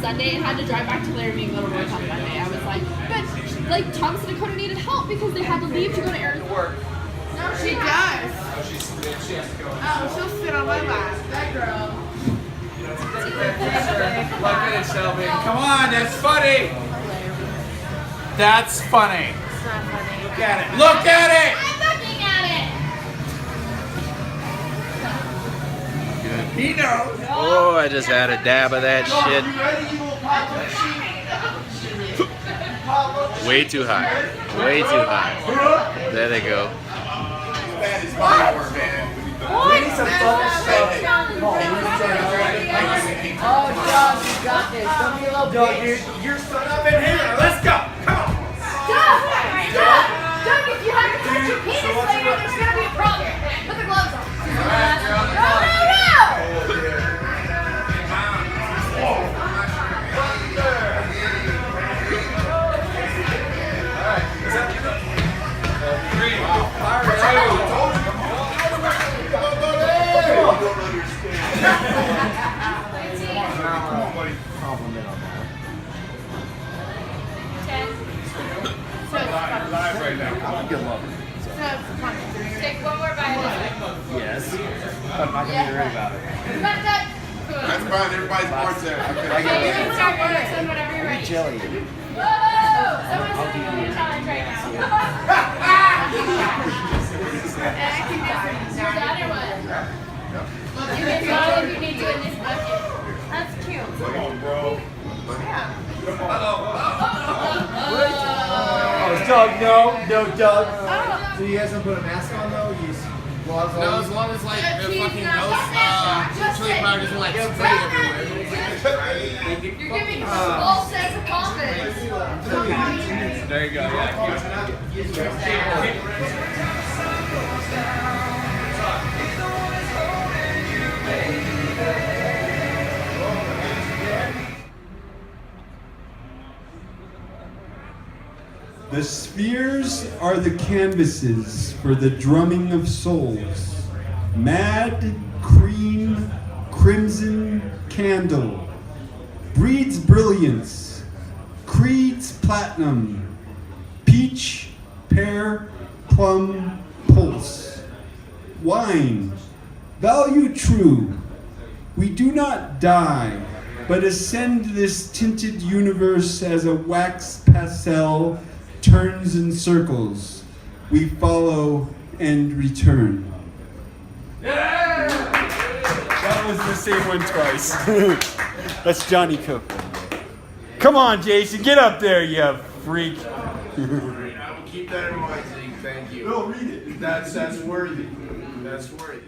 Sunday and had to drive back to Laramie and go to work on Monday. I was like, but like Thomas and Dakota needed help because they had to leave to go to Arizona. No, she does. Oh, she has to go. Oh, she'll sit on my lap. That girl. Look at it, Shelby. Come on, that's funny. That's funny. It's not funny. Look at it. Look at it. I'm looking at it. He knows. Oh, I just had a dab of that shit. Way too high. Way too high. There they go. We need some fun stuff. Oh, Josh, you got this. Don't be a little bitch. You're set up in here. Let's go. Come on. Doug, if you have to touch your penis later, there's gonna be a problem. Put the gloves on. No! Live right now. I'm a good lover. Take one more bite. Yes. I'm not going to be worried about it. That's fine. Everybody's born there. You can start first and whenever you're ready. Jelly. Whoa! Someone's doing a challenge right now. You're done or what? You can follow if you need to in this bucket. That's cute. Come on, bro. Oh, Doug, no, Doug. So you guys don't put a mask on though? You use gloves on? No, as long as like the fucking ghost chili powder doesn't like spray everywhere. You're giving us a false sense of confidence. There you go. The spheres are the canvases for the drumming of souls. Mad, cream, crimson, candle. Breeds brilliance. Creeds platinum. Peach, pear, plum, pulse. Wine, value true. We do not die, but ascend this tinted universe as a wax pastel turns in circles. We follow and return. That was the same one twice. That's Johnny Cook. Come on, Jason, get up there, you freak. I will keep that in mind, Zeke. Thank you. No, read it. That's worthy. That's worthy.